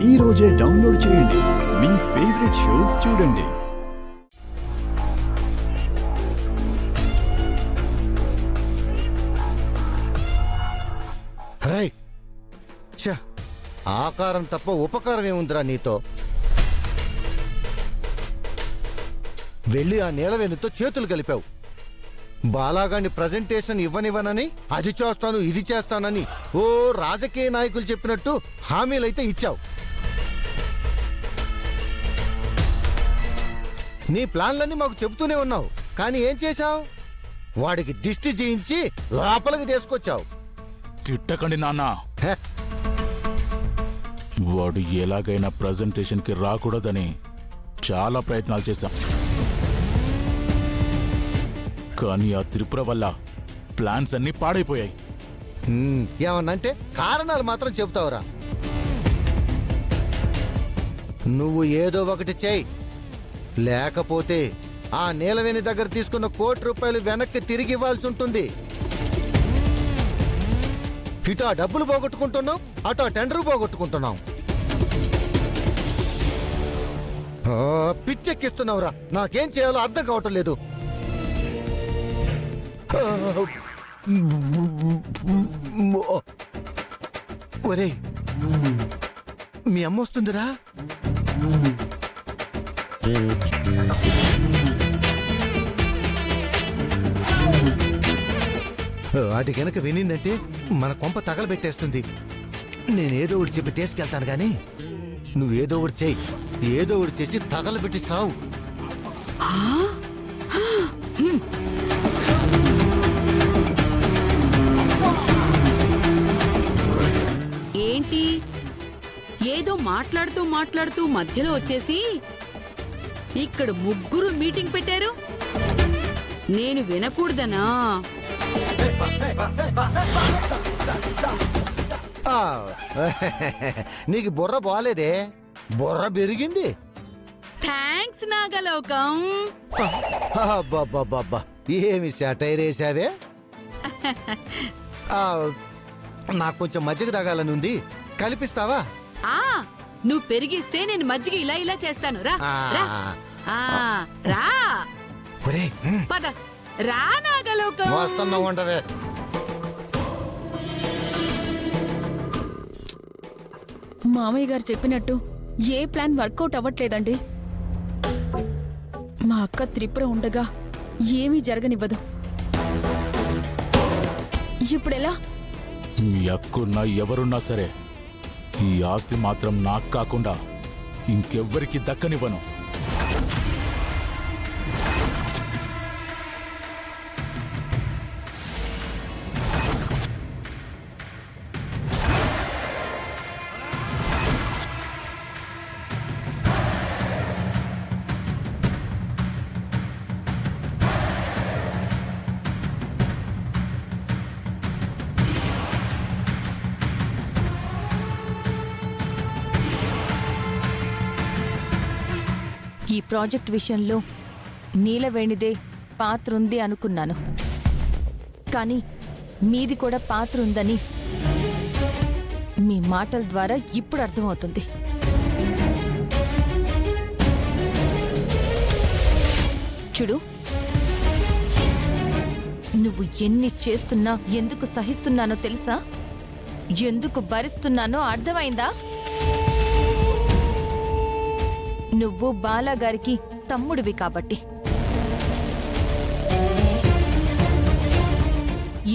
ఈ రోజే డౌన్లోడ్ చేయండి. మీ ఫేవరెట్ షోస్ చూడండి. ఆకారం తప్ప ఉపకారం ఏముందిరా నీతో? వెళ్ళి ఆ నీలవేణితో చేతులు కలిపావు. బాలాగాని ప్రజెంటేషన్ ఇవ్వనివ్వనని, అది చేస్తాను ఇది చేస్తానని ఓ రాజకీయ నాయకులు చెప్పినట్టు హామీలైతే ఇచ్చావు. నీ ప్లాన్లన్నీ మాకు చెబుతూనే ఉన్నావు, కానీ ఏం చేశావు? వాడికి దిష్టి చేయించి లోపలికి తీసుకొచ్చావు. తిట్టకండి నాన్న. వాడు ఎలాగైనా ప్రజెంటేషన్ కి రాకూడదని చాలా ప్రయత్నాలు చేశాం, కానీ ఆ త్రిపుర వల్ల ప్లాన్స్ అన్ని పాడైపోయాయి. ఏమన్నంటే కారణాలు మాత్రం చెబుతావురా. నువ్వు ఏదో ఒకటి చేయి, లేకపోతే ఆ నీలవేణి దగ్గర తీసుకున్న ₹1,00,00,000 వెనక్కి తిరిగి ఇవ్వాల్సి ఉంటుంది. ఇటు ఆ డబ్బులు పోగొట్టుకుంటున్నావు, అటు ఆ టెండర్ పోగొట్టుకుంటున్నావు. పిచ్చెక్కిస్తున్నావురా. నాకేం చేయాలో అర్థం కావటం లేదు. ఒరేయ్, మీ అమ్మ వస్తుందిరా. అది కనుక వినిందంటే మన కొంప తగలబెట్టేస్తుంది. నేనేదో ఒకటి చెప్పి తీసుకెళ్తాను గాని నువ్వేదో ఒకటి చెయ్యి. ఏదో ఒకటి చేసి తగలబెట్టి సావు. ఏంటి ఏదో మాట్లాడుతూ మాట్లాడుతూ మధ్యలో వచ్చేసి ఇక్కడ ముగ్గురు మీటింగ్ పెట్టారు? నేను వినకూడదనా? నీకు బుర్ర బాలేదే, బుర్ర పెరిగింది. థ్యాంక్స్ నాగలోకం. ఏమి సెటైర్ వేసావే. నాకు కొంచెం మజ్జిగ తాగాలని ఉంది, కలిపిస్తావా? నువ్వు పెరిగిస్తే నేను మజ్జిగ ఇలా ఇలా చేస్తాను. రా రా పద రా నాగలోకం. వస్తున్నావు ఉండవే. మామయ్య గారు చెప్పినట్టు ఏ ప్లాన్ వర్కౌట్ అవ్వట్లేదండి. మా అక్క త్రిపుర ఉండగా ఏమీ జరగనివ్వదు. ఇప్పుడెలా? మీ అక్కున్నా ఎవరున్నా సరే ఈ ఆస్తి మాత్రం నాకు కాకుండా ఇంకెవ్వరికి దక్కనివ్వను. ఈ ప్రాజెక్ట్ విషయంలో నీలవేణిదే పాత్ర ఉంది అనుకున్నాను, కానీ మీది కూడా పాత్ర ఉందని మీ మాటల ద్వారా ఇప్పుడు అర్థమవుతుంది. చూడు, నువ్వు ఎన్ని చేస్తున్నా ఎందుకు సహిస్తున్నానో తెలుసా? ఎందుకు భరిస్తున్నానో అర్థమైందా? నువ్వు బాలాగారికి తమ్ముడివి కాబట్టి.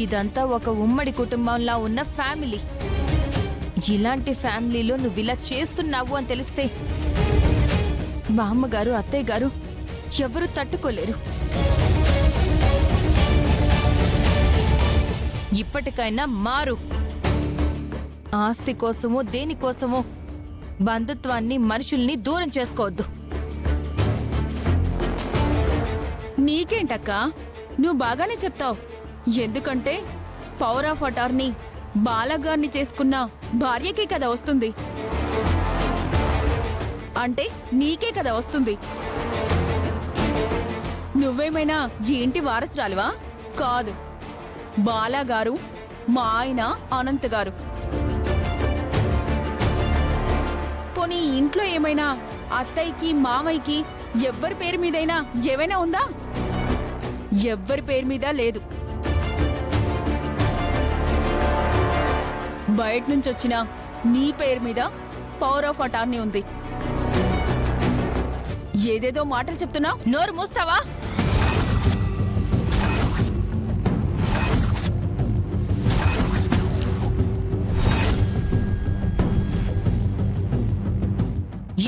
ఇదంతా ఒక ఉమ్మడి కుటుంబంలా ఉన్న ఫ్యామిలీ. ఇలాంటి ఫ్యామిలీలో నువ్విలా చేస్తున్నావు అని తెలిస్తే మా అమ్మగారు, అత్తయ్య గారు ఎవరూ తట్టుకోలేరు. ఇప్పటికైనా మారు. ఆస్తి కోసమో దేనికోసమో బంధుత్వాన్ని, మనుషుల్ని దూరం చేసుకోవద్దు. నీకేంటక్కా, నువ్వు బాగానే చెప్తావు. ఎందుకంటే పవర్ ఆఫ్ అటార్నీ బాలగారిని చేసుకున్న భార్యకే కదా వస్తుంది. అంటే నీకే కదా వస్తుంది. నువ్వేమైనా ఏంటి వారసురాలివా? కాదు, బాలాగారు మా ఆయన అనంత్ గారు. ఇంట్లో ఏమైనా అత్తయ్యకి మామయ్యకి ఎవ్వరి పేరు మీదైనా ఏమైనా ఉందా? ఎవ్వరి పేరు మీద లేదు. బయట నుంచి వచ్చిన నీ పేరు మీద పవర్ ఆఫ్ అటార్నీ ఉంది. ఏదేదో మాటలు చెప్తున్నా. నోరు మూస్తావా?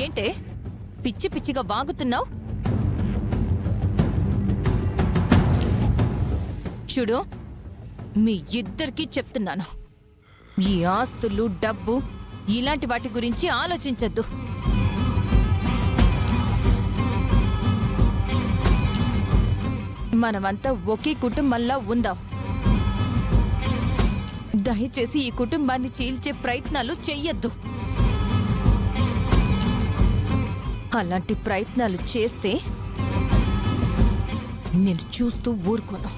ఏంటే పిచ్చి పిచ్చిగా వాగుతున్నావు? చూడు, మీ ఇద్దరికీ చెప్తున్నాను, ఈ ఆస్తులు, డబ్బు ఇలాంటి వాటి గురించి ఆలోచించద్దు. మనమంతా ఒకే కుటుంబంలా ఉందాం. దయచేసి ఈ కుటుంబాన్ని చీల్చే ప్రయత్నాలు చెయ్యొద్దు. అలాంటి ప్రయత్నాలు చేస్తే నేను చూస్తూ ఊరుకోను.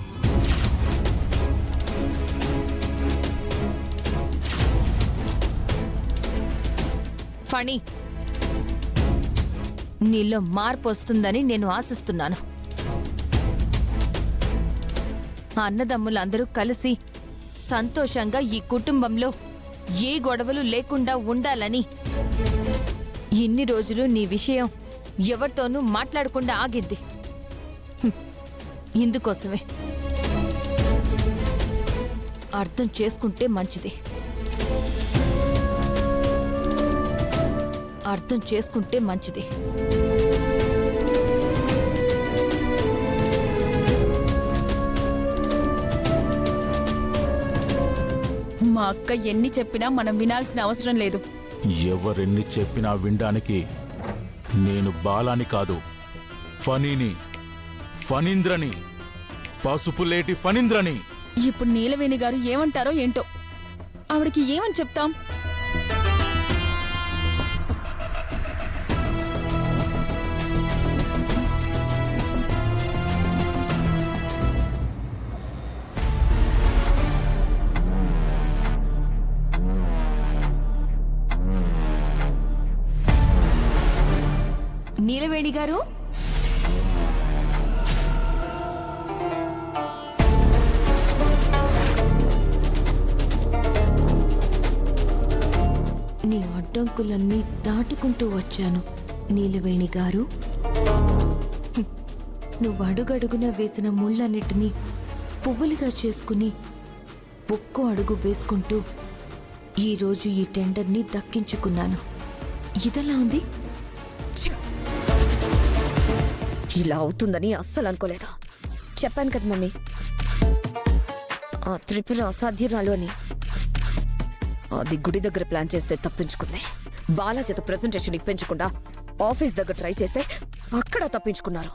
ఫణి, నీలో మార్పు వస్తుందని నేను ఆశిస్తున్నాను. అన్నదమ్ములందరూ కలిసి సంతోషంగా ఈ కుటుంబంలో ఏ గొడవలు లేకుండా ఉండాలని ఇన్ని రోజులు నీ విషయం ఎవరితోనూ మాట్లాడకుండా ఆగింది. ఇందుకోసమే. అర్థం చేసుకుంటే మంచిది. అర్థం చేసుకుంటే మంచిది. మా అక్క ఎన్ని చెప్పినా మనం వినాల్సిన అవసరం లేదు. ఎవరెన్ని చెప్పినా వినడానికి నేను బాలాని కాదు, ఫనీని, ఫణీంద్రని, పసుపులేటి ఫణీంద్రని. ఇప్పుడు నీలవేణి గారు ఏమంటారో ఏంటో. ఆవిడకి ఏమని చెప్తాం? నీలవేణి గారు, నీ అడ్డంకులన్నీ దాటుకుంటూ వచ్చాను నీలవేణి గారు. నువ్వు అడుగడుగున వేసిన ముళ్ళన్నిటినీ పువ్వులుగా చేసుకుని ఒక్కో అడుగు వేసుకుంటూ ఈరోజు ఈ టెండర్ని దక్కించుకున్నాను. ఇదెలా ఉంది? ఇలా అవుతుందని అస్సలు అనుకోలేదు. చెప్పాను కదా మమ్మీ, ఆ త్రిపుర అసాధ్యురాలు అని. అది గుడి దగ్గర ప్లాన్ చేస్తే తప్పించుకుంది. బాలా చేత ప్రెజెంటేషన్ ఇప్పించకుండా ఆఫీస్ దగ్గర ట్రై చేస్తే అక్కడ తప్పించుకున్నారు.